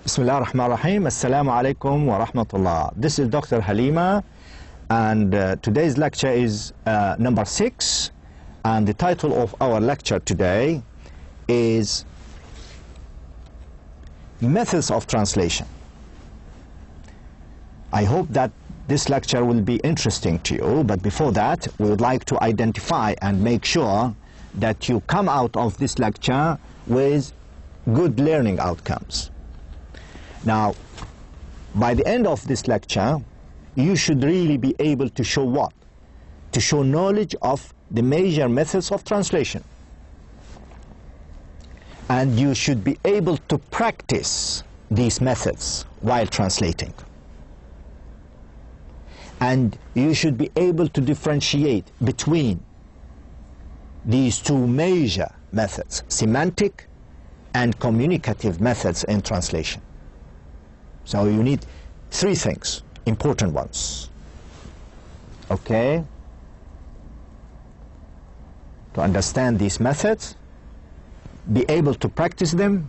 Bismillah ar-Rahman ar-Rahim. Assalamu alaikum wa rahmatullah. This is Dr. Halima, and today's lecture is number 6, and the title of our lecture today is Methods of Translation. I hope that this lecture will be interesting to you, but before that we would like to identify and make sure that you come out of this lecture with good learning outcomes. Now, by the end of this lecture, you should really be able to show what? To show knowledge of the major methods of translation. And you should be able to practice these methods while translating. And you should be able to differentiate between these two major methods, semantic and communicative methods in translation. So you need 3 things, important ones. Okay? To understand these methods, be able to practice them,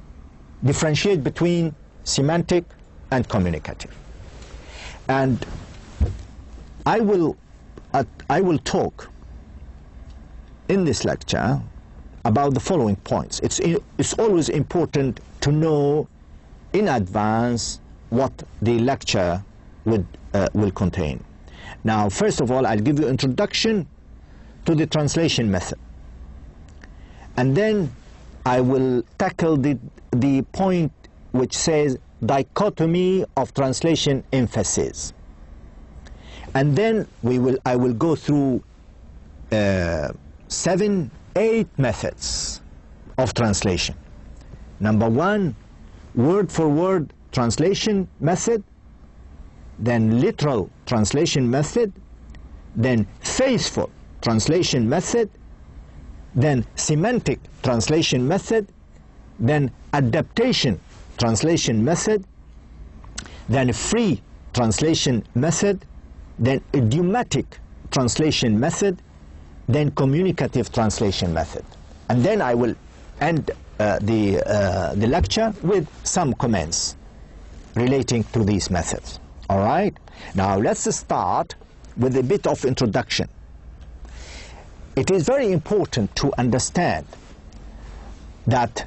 differentiate between semantic and communicative. And I will talk in this lecture about the following points. It's always important to know in advance what the lecture will contain. Now, first of all, I'll give you introduction to the translation method. And then I will tackle the point which says dichotomy of translation emphasis. And then I will go through 7, 8 methods of translation. Number 1, word-for-word translation method, then literal translation method, then faithful translation method, then semantic translation method, then adaptation translation method, then free translation method, then idiomatic translation method, then communicative translation method. And then I will end the lecture with some comments relating to these methods. All right? Now let's start with a bit of introduction. It is very important to understand that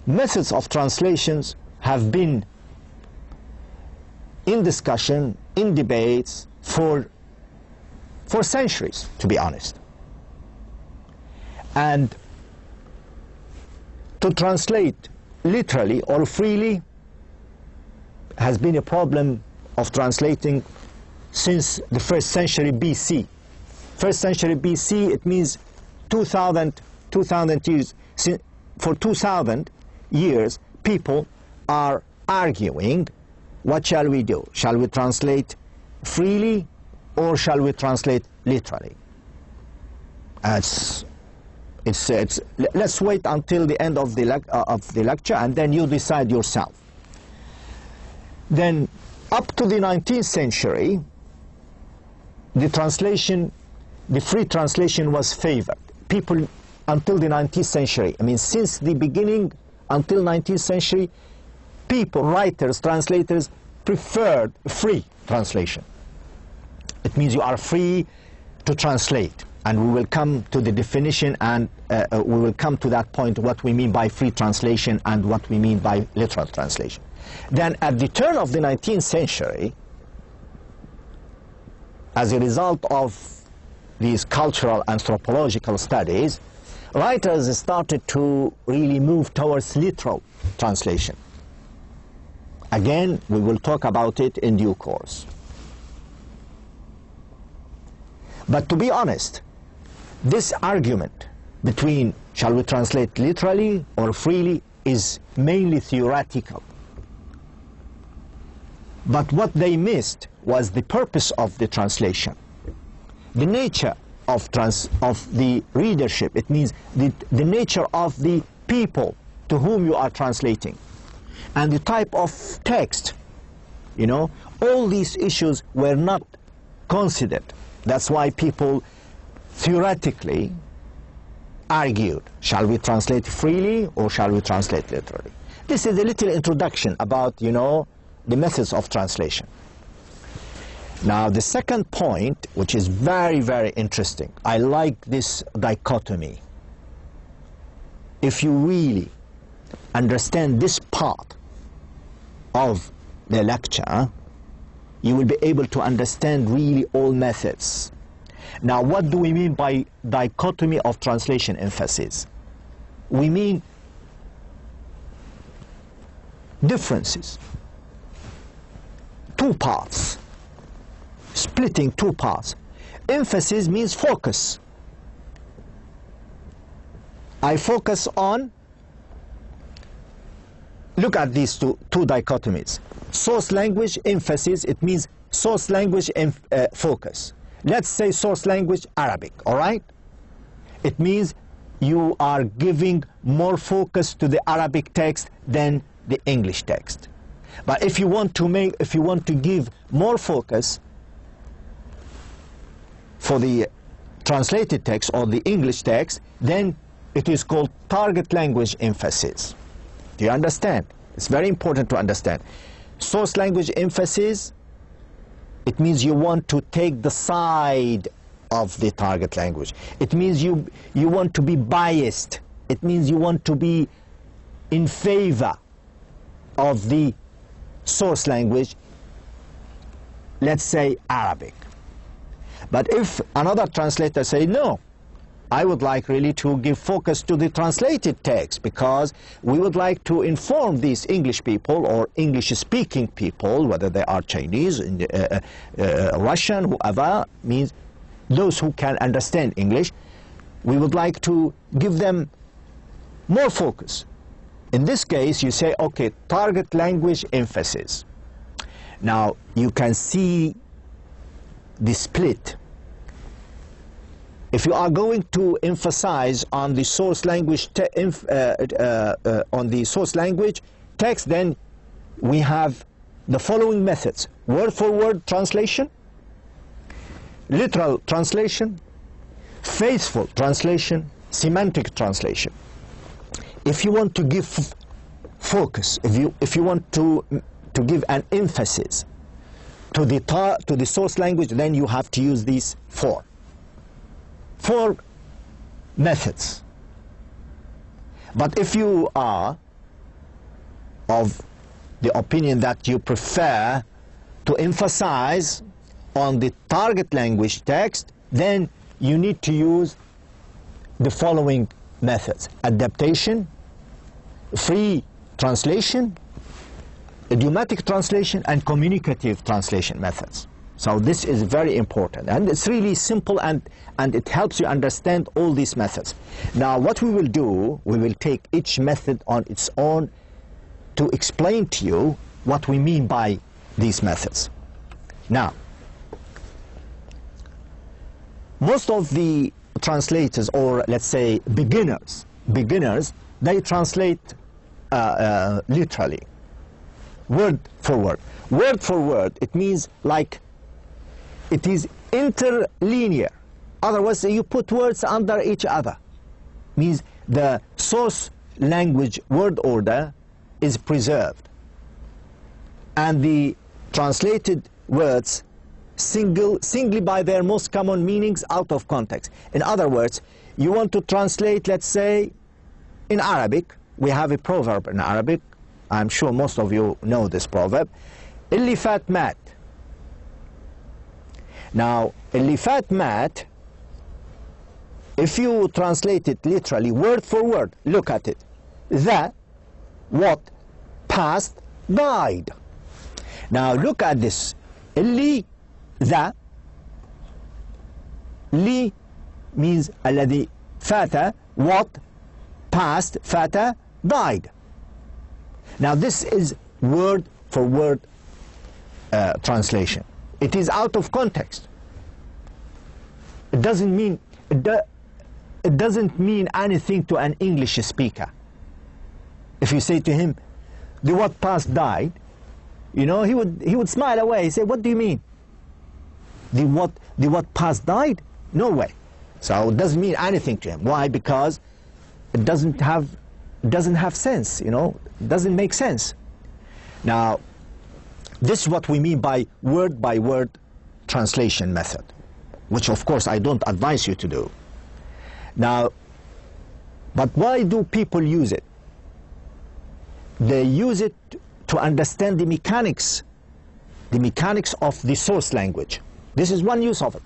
methods of translations have been in discussion, in debates for centuries, to be honest. And to translate literally or freely has been a problem of translating since the 1st century BC. 1st century BC, it means 2000 years. For 2000 years, people are arguing, what shall we do? Shall we translate freely or shall we translate literally? Let's wait until the end of the lecture and then you decide yourself. Then up to the 19th century, the free translation was favored. People until the 19th century, I mean since the beginning until 19th century, people, writers, translators preferred free translation. It means you are free to translate. And we will come to the definition and we will come to that point what we mean by free translation and what we mean by literal translation. Then at the turn of the 19th century, as a result of these cultural anthropological studies, writers started to really move towards literal translation. Again, we will talk about it in due course. But to be honest, this argument between shall we translate literally or freely is mainly theoretical. But what they missed was the purpose of the translation, the nature of the readership. It means the nature of the people to whom you are translating, and the type of text. You know, all these issues were not considered. That's why people theoretically argued, shall we translate freely or shall we translate literally? This is a little introduction about, you know, the methods of translation. Now, the second point, which is very, very interesting, I like this dichotomy. If you really understand this part of the lecture, you will be able to understand really all methods. Now, what do we mean by dichotomy of translation emphasis? We mean differences, two parts, splitting two parts. Emphasis means focus. I focus on, look at these two dichotomies. Source language emphasis, it means source language focus. Let's say source language Arabic, all right? It means you are giving more focus to the Arabic text than the English text. But if you want to give more focus for the translated text or the English text, then it is called target language emphasis. Do you understand? It's very important to understand. Source language emphasis, it means you want to take the side of the target language. It means you want to be biased. It means you want to be in favor of the source language, let's say Arabic. But if another translator say, no, I would like really to give focus to the translated text because we would like to inform these English people or English-speaking people, whether they are Chinese, Russian, whoever, means those who can understand English, we would like to give them more focus. In this case, you say, okay, target language emphasis. Now, you can see the split. If you are going to emphasize on the source language text, then we have the following methods: word-for-word translation, literal translation, faithful translation, semantic translation. If you want to give focus, if you want to give an emphasis to the source language, then you have to use these four methods. But if you are of the opinion that you prefer to emphasize on the target language text, then you need to use the following methods: adaptation, free translation, idiomatic translation, and communicative translation methods. So this is very important, and it's really simple, and it helps you understand all these methods. Now what we will do, we will take each method on its own to explain to you what we mean by these methods. Now, most of the translators, or let's say beginners, they translate literally, word for word. Word for word, it means like it is interlinear. Otherwise, you put words under each other. Means the source language word order is preserved, and the translated words singly by their most common meanings out of context. In other words, you want to translate, let's say, in Arabic. We have a proverb in Arabic. I'm sure most of you know this proverb. اللي فات مات. Now, اللي فات مات, if you translate it literally, word for word, look at it. That what passed died. Now look at this. اللي, that, li means الذي فات, what passed, fata, died. Now this is word for word translation. It is out of context. It doesn't mean anything to an English speaker. If you say to him, the what passed died, you know, he would smile away. He say, what do you mean? The what passed died? No way. So it doesn't mean anything to him. Why? Because it doesn't have doesn't have sense, you know, doesn't make sense. Now, this is what we mean by word translation method, which of course I don't advise you to do. Now, but why do people use it? They use it to understand the mechanics of the source language. This is one use of it.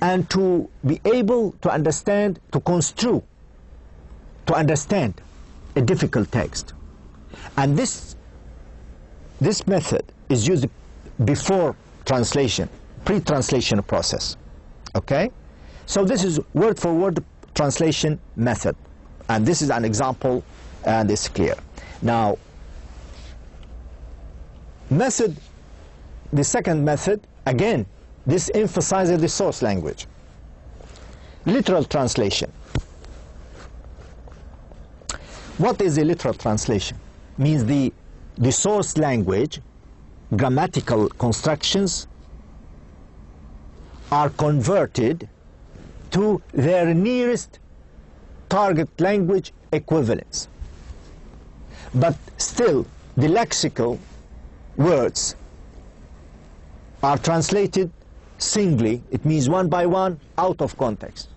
And to be able to understand, to construe, to understand a difficult text. And this method is used before translation, pre-translation process. Okay? So this is word-for-word translation method. And this is an example, and it's clear. Now, the second method, again, this emphasizes the source language. Literal translation. What is a literal translation? Means the source language, grammatical constructions are converted to their nearest target language equivalents. But still, the lexical words are translated singly. It means one by one, out of context.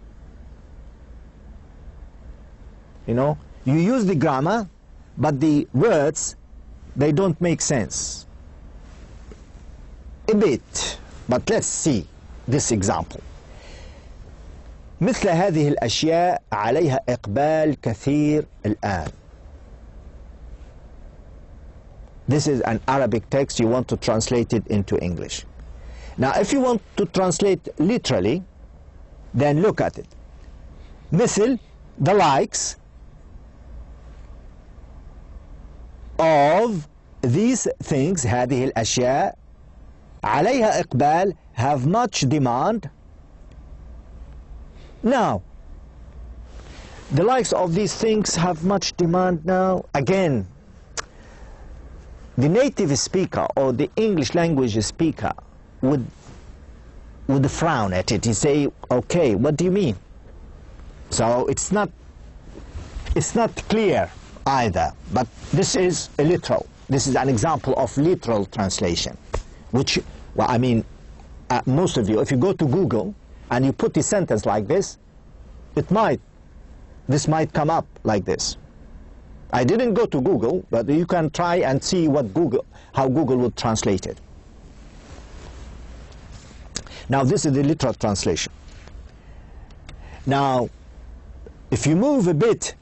You know, you use the grammar, but the words, they don't make sense. A bit, but let's see this example. مثل هذه الأشياء عليها إقبال كثير الآن. This is an Arabic text, you want to translate it into English. Now, if you want to translate literally, then look at it. مثل, the likes of these things, هذه الأشياء عليها إقبال, have much demand. Now, the likes of these things have much demand now. Again, the native speaker or the English language speaker would frown at it. He say, okay, what do you mean? So it's not clear either, but this is a literal. This is an example of literal translation, which, well, I mean, most of you, if you go to Google and you put a sentence like this, this might come up like this. I didn't go to Google, but you can try and see how Google would translate it. Now, this is the literal translation. Now, if you move a bit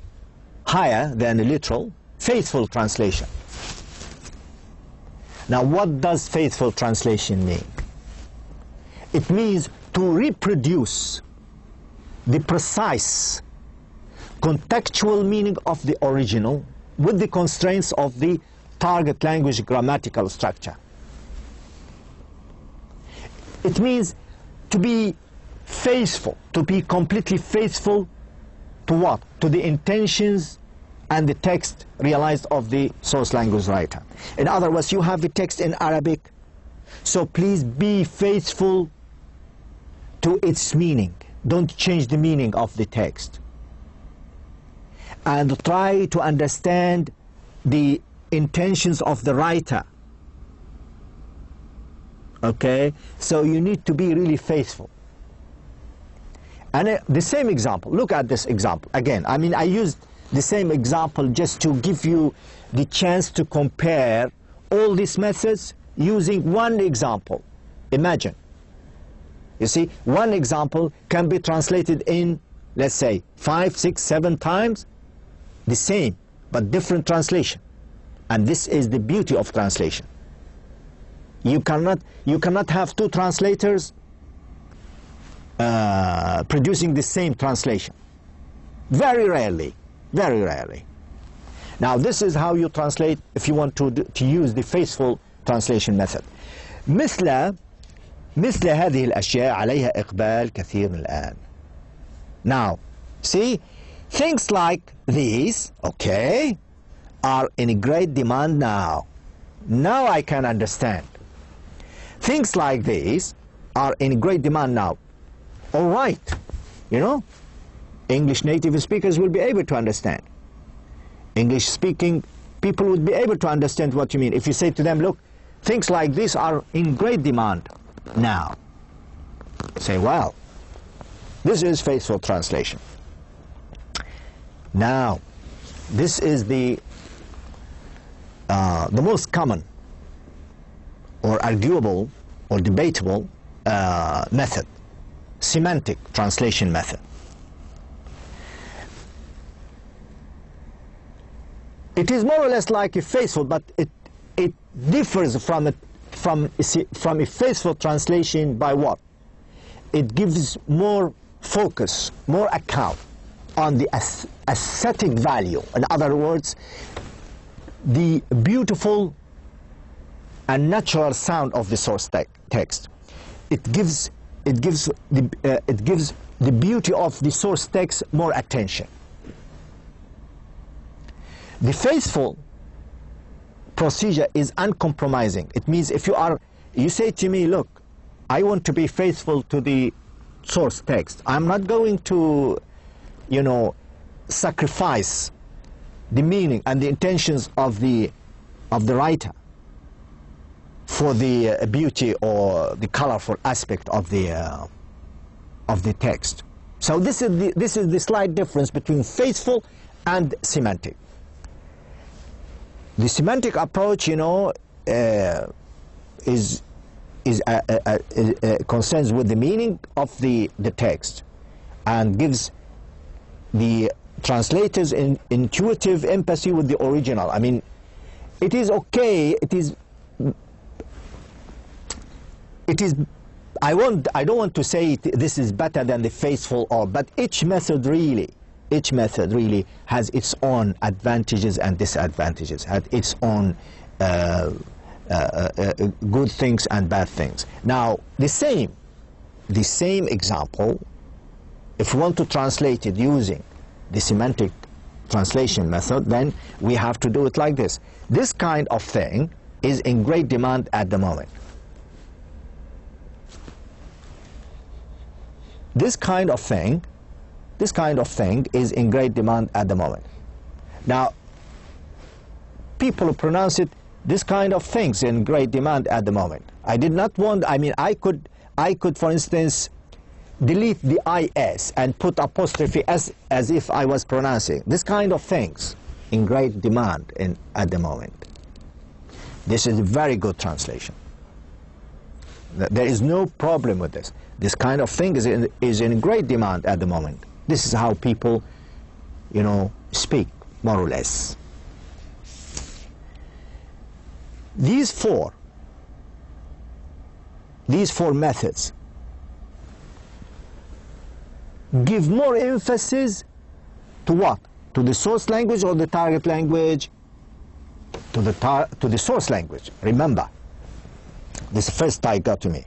higher than the literal, faithful translation. Now, what does faithful translation mean? It means to reproduce the precise contextual meaning of the original with the constraints of the target language grammatical structure. It means to be faithful, to be completely faithful to what? To the intentions and the text realized of the source language writer. In other words, you have the text in Arabic, so please be faithful to its meaning. Don't change the meaning of the text. And try to understand the intentions of the writer. Okay? So you need to be really faithful. And the same example, look at this example. Again, I mean, I used the same example just to give you the chance to compare all these methods using one example. Imagine. You see, one example can be translated in, let's say, 5, 6, 7 times, the same, but different translation. And this is the beauty of translation. You cannot have two translators producing the same translation. Very rarely, very rarely. Now, this is how you translate if you want to use the faithful translation method. مثل هذه الأشياء عليها إقبال كثير الآن. Now, see, things like these, okay, are in great demand now. Now I can understand. Things like these are in great demand now. All right, you know, English native speakers will be able to understand. English-speaking people would be able to understand what you mean. If you say to them, look, things like this are in great demand now. Say, well, this is faithful translation. Now, this is the most common or arguable or debatable method, semantic translation method. It is more or less like a faithful, but it differs from a faithful translation by what? It gives more focus, more account on the aesthetic value. In other words, the beautiful and natural sound of the source text. It gives the beauty of the source text more attention. The faithful procedure is uncompromising. It means if you say to me, look, I want to be faithful to the source text. I'm not going to, sacrifice the meaning and the intentions of the writer for the beauty or the colorful aspect of the text. So this is the slight difference between faithful and semantic. The semantic approach, is concerns with the meaning of the text and gives the translators intuitive empathy with the original. I mean, it is okay. It is. I don't want to say this is better than the faithful, but each method really has its own advantages and disadvantages, has its own good things and bad things. Now, the same example, if we want to translate it using the semantic translation method, then we have to do it like this. This kind of thing is in great demand at the moment. This kind of thing is in great demand at the moment. Now, people pronounce it, this kind of things in great demand at the moment. I did not want, I could, for instance, delete the IS and put apostrophe S as if I was pronouncing. This kind of things in great demand at the moment. This is a very good translation. There is no problem with this. This kind of thing is in great demand at the moment. This is how people, speak, more or less. These four methods give more emphasis to what? To the source language or the target language? To the source language. Remember, this first dichotomy.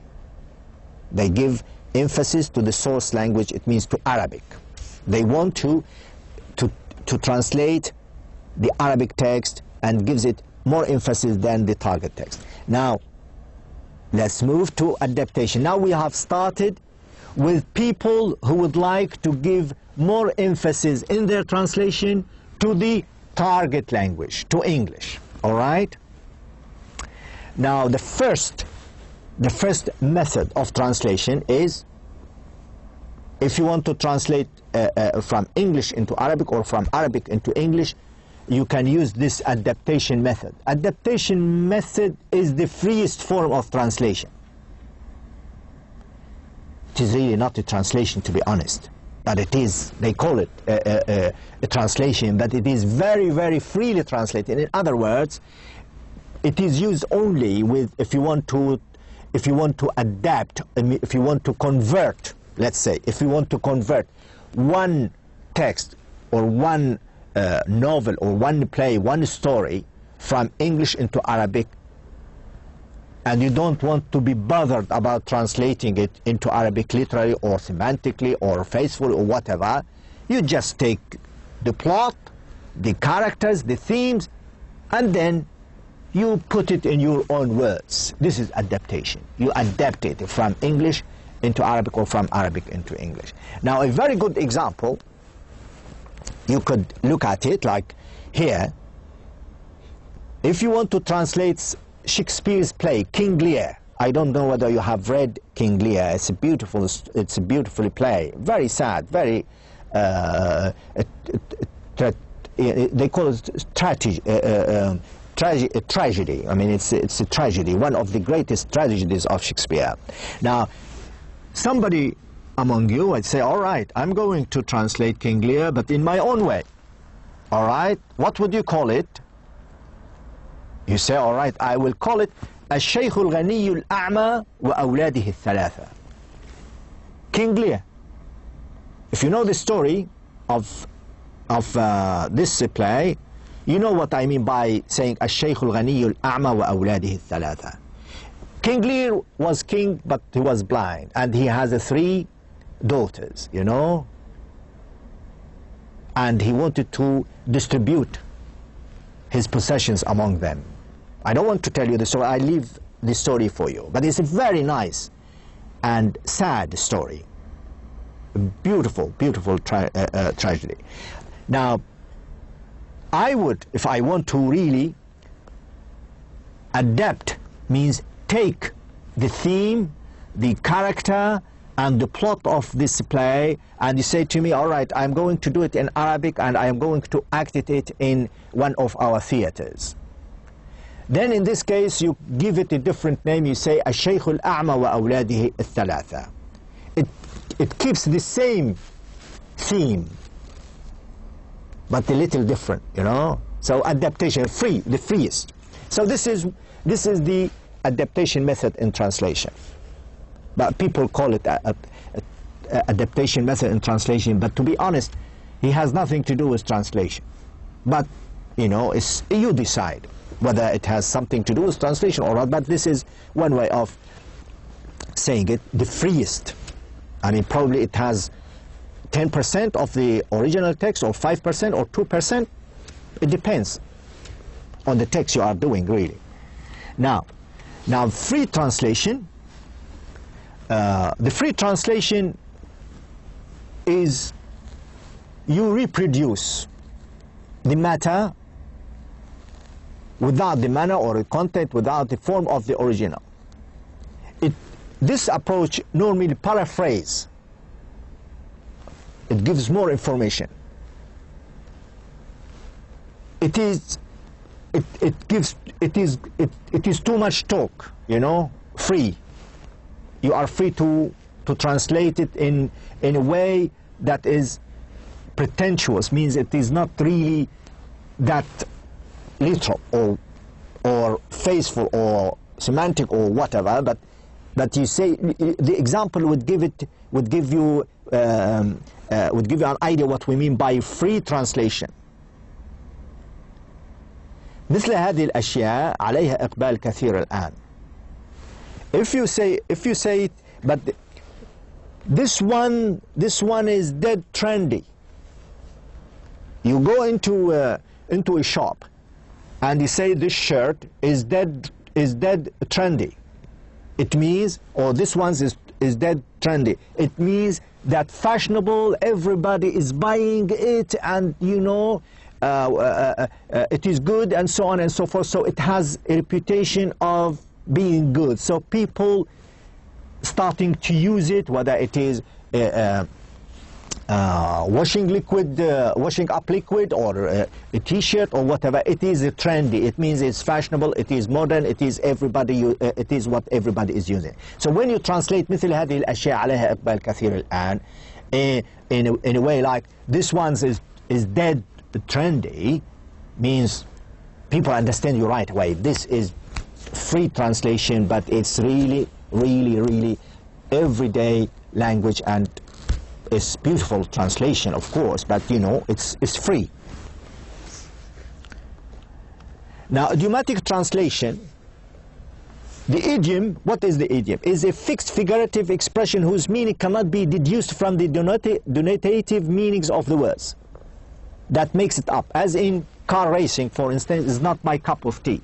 They give emphasis to the source language. It means to Arabic. They want to translate the Arabic text and gives it more emphasis than the target text. Now, let's move to adaptation. Now we have started with people who would like to give more emphasis in their translation to the target language, to English. All right? Now, the first method of translation is, if you want to translate from English into Arabic or from Arabic into English, you can use this adaptation method. Adaptation method is the freest form of translation. It is really not a translation, to be honest, but it is. They call it a translation, but it is very, very freely translated. In other words, it is used only with if you want to adapt, if you want to convert. Let's say if you want to convert one text or one novel or one play, one story from English into Arabic, and you don't want to be bothered about translating it into Arabic literally or semantically or faithfully or whatever, you just take the plot, the characters, the themes, and then you put it in your own words. This is adaptation. You adapt it from English into Arabic or from Arabic into English. Now, a very good example you could look at it like here. If you want to translate Shakespeare's play King Lear, I don't know whether you have read King Lear. It's a beautiful play. Very sad. Very. They call it tragedy. I mean, it's a tragedy. One of the greatest tragedies of Shakespeare. Now, somebody among you would say, "All right, I'm going to translate King Lear, but in my own way." All right, what would you call it? You say, "All right, I will call it الشيخ الغني الأعمى وأولاده الثلاثة." King Lear. If you know the story of this play, you know what I mean by saying الشيخ الغني الأعمى وأولاده الثلاثة. King Lear was king, but he was blind, and he has 3 daughters, you know, and he wanted to distribute his possessions among them. I don't want to tell you the story. I leave the story for you, but it's a very nice and sad story. A beautiful tragedy. Now, I would, if I want to really adapt, means take the theme, the character, and the plot of this play, and you say to me, "All right, I'm going to do it in Arabic, and I am going to act it in one of our theaters." Then in this case, you give it a different name. You say الشيخ الأعمى وأولاده الثلاثة. It keeps the same theme, but a little different, you know. So adaptation, the freest. So this is the adaptation method in translation. But people call it adaptation method in translation. But to be honest, it has nothing to do with translation. But you know, you decide whether it has something to do with translation or not, but this is one way of saying it, the freest. I mean, probably it has 10% of the original text, or 5%, or 2%. It depends on the text you are doing, really. Now free translation, the free translation is you reproduce the matter without the manner or the content, without the form of the original. This approach normally paraphrase. It gives more information. It is too much talk, you know, free. You are free to translate it in a way that is pretentious, means it is not really that literal or faithful or semantic or whatever, but you say the example would give you an idea what we mean by free translation. مثل هذه الأشياء عليها إقبال كثير الآن. If you say it, but this one is dead trendy. You go into a shop and you say this shirt is dead trendy. It means, or this one is dead trendy. It means that fashionable, everybody is buying it, and you know it is good, and so on and so forth. So it has a reputation of being good. So people starting to use it, whether it is washing up liquid, or a t-shirt or whatever. It is trendy. It means it's fashionable. It is modern. It is it is what everybody is using. So when you translate مثل هذه الأشياء عليها إقبال كثير الآن, in a way like this one is dead trendy, means people understand you right away. This is free translation, but it's really everyday language, and it's beautiful translation, of course, but you know, it's free. Now, idiomatic translation, the idiom, what is the idiom? Is a fixed figurative expression whose meaning cannot be deduced from the denotative meanings of the words. That makes it up. As in car racing, for instance, is not my cup of tea.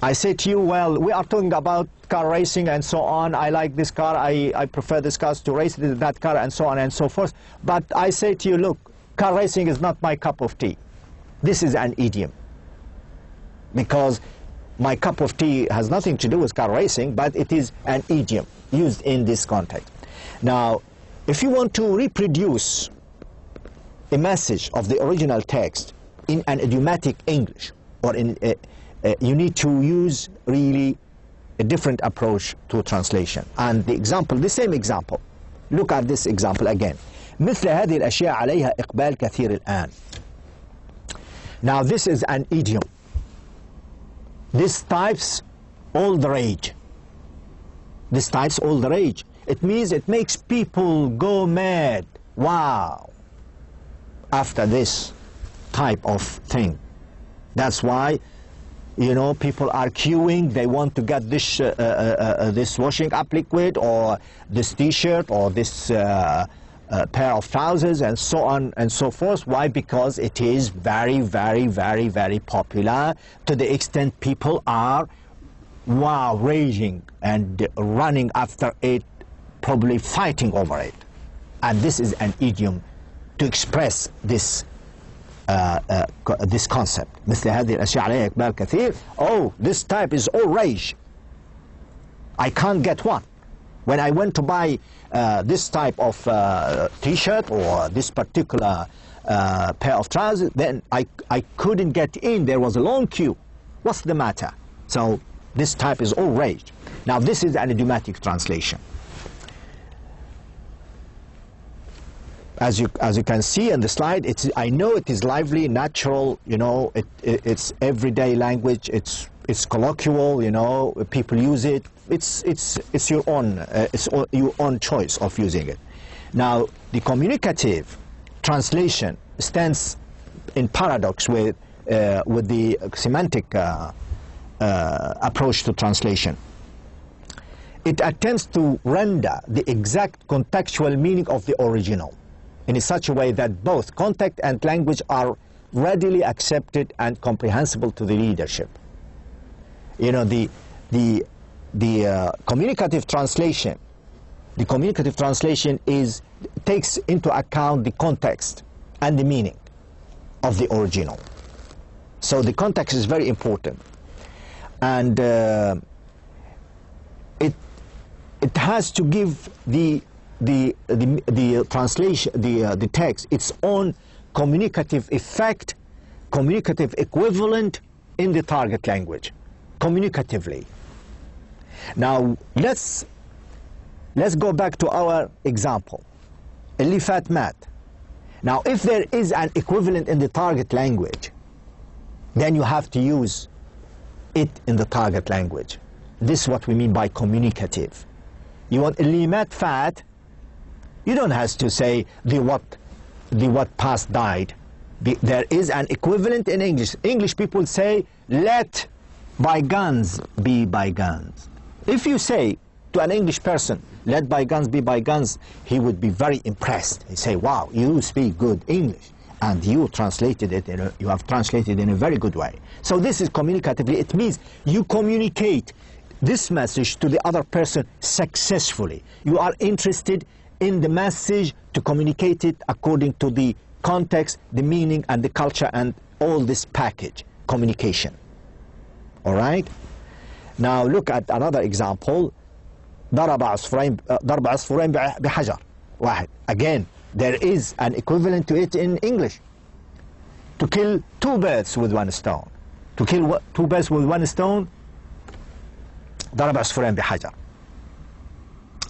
I say to you, well, we are talking about car racing and so on. I like this car. I prefer this car to race that car, and so on and so forth. But I say to you, look, car racing is not my cup of tea. This is an idiom, because my cup of tea has nothing to do with car racing, but it is an idiom used in this context. Now, if you want to reproduce a message of the original text in an idiomatic English, or in you need to use really a different approach to translation. And the example, the same example, look at this example again. مثل هذه الأشياء عليها إقبال كثير الآن. Now this is an idiom. This types all the rage. This types all the rage. It means it makes people go mad. Wow. After this type of thing. That's why, you know, people are queuing. They want to get this this washing up liquid, or this T-shirt, or this pair of trousers, and so on and so forth. Why? Because it is very, very, very, very popular, to the extent people are, wow, raging and running after it, probably fighting over it. And this is an idiom to express this this concept. مثل هذه الأشياء عليها إقبال كثير. Oh, this type is all rage. I can't get one. When I went to buy this type of T-shirt or this particular pair of trousers, then I couldn't get in. There was a long queue. What's the matter? So this type is all rage. Now this is an idiomatic translation. As you can see in the slide, I know it is lively, natural, you know, it's everyday language, it's colloquial, you know, people use it. It's your own choice of using it. Now, the communicative translation stands in paradox with the semantic approach to translation. It attempts to render the exact contextual meaning of the original in such a way that both context and language are readily accepted and comprehensible to the readership. You know, the communicative translation. The communicative translation takes into account the context and the meaning of the original. So the context is very important, and it has to give the translation, the text, its own communicative effect, communicative equivalent in the target language, communicatively. Now let's go back to our example. اللي فات مات. Now if there is an equivalent in the target language, then you have to use it in the target language. This is what we mean by communicative. You want اللي مات فات, you don't have to say the what past died. There is an equivalent in English. English people say, let bygones be bygones. If you say to an English person, let bygones be bygones, he would be very impressed. He say, wow, you speak good English, and you translated it, you have translated in a very good way. So this is communicatively. It means you communicate this message to the other person successfully. You are interested in the message to communicate it according to the context, the meaning, and the culture, and all this package, communication. All right? Now look at another example. ضرب عصفورين بحجر واحد. Again, there is an equivalent to it in English. To kill two birds with one stone. To kill two birds with one stone, ضرب عصفورين بحجر.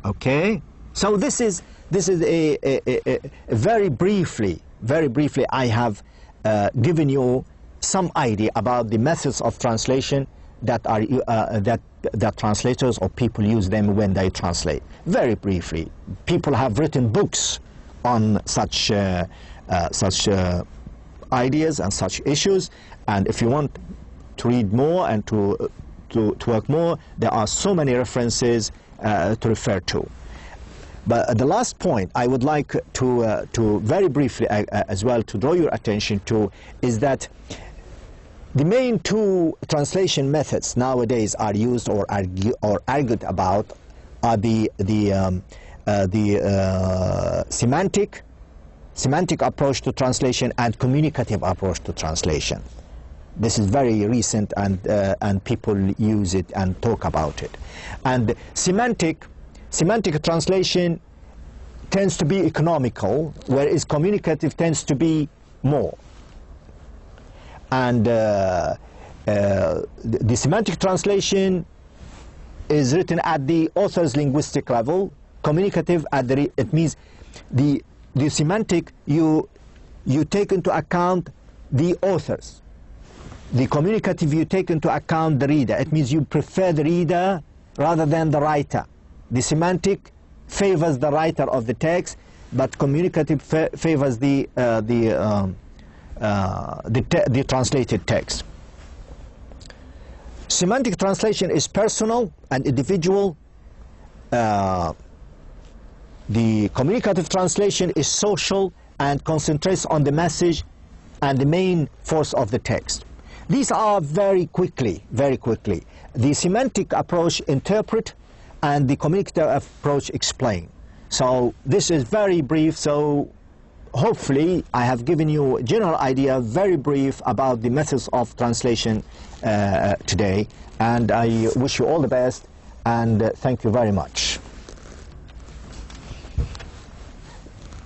Okay? So this is a very briefly I have given you some idea about the methods of translation that are that translators or people use them when they translate. Very briefly, people have written books on such ideas and such issues, and if you want to read more and to work more, there are so many references to refer to. But the last point I would like to very briefly as well to draw your attention to is that the main two translation methods nowadays are used or argued about are the semantic semantic approach to translation and communicative approach to translation. This is very recent, and people use it and talk about it. And semantic translation tends to be economical, whereas communicative tends to be more. And the semantic translation is written at the author's linguistic level. Communicative it means the semantic, you take into account the authors. The communicative, you take into account the reader. It means you prefer the reader rather than the writer. The semantic favors the writer of the text, but communicative favors the translated text. Semantic translation is personal and individual. The communicative translation is social and concentrates on the message and the main force of the text. These are very quickly. The semantic approach interpret, and the communicative approach explain. So this is very brief, so hopefully I have given you a general idea, very brief, about the methods of translation today, and I wish you all the best, and thank you very much.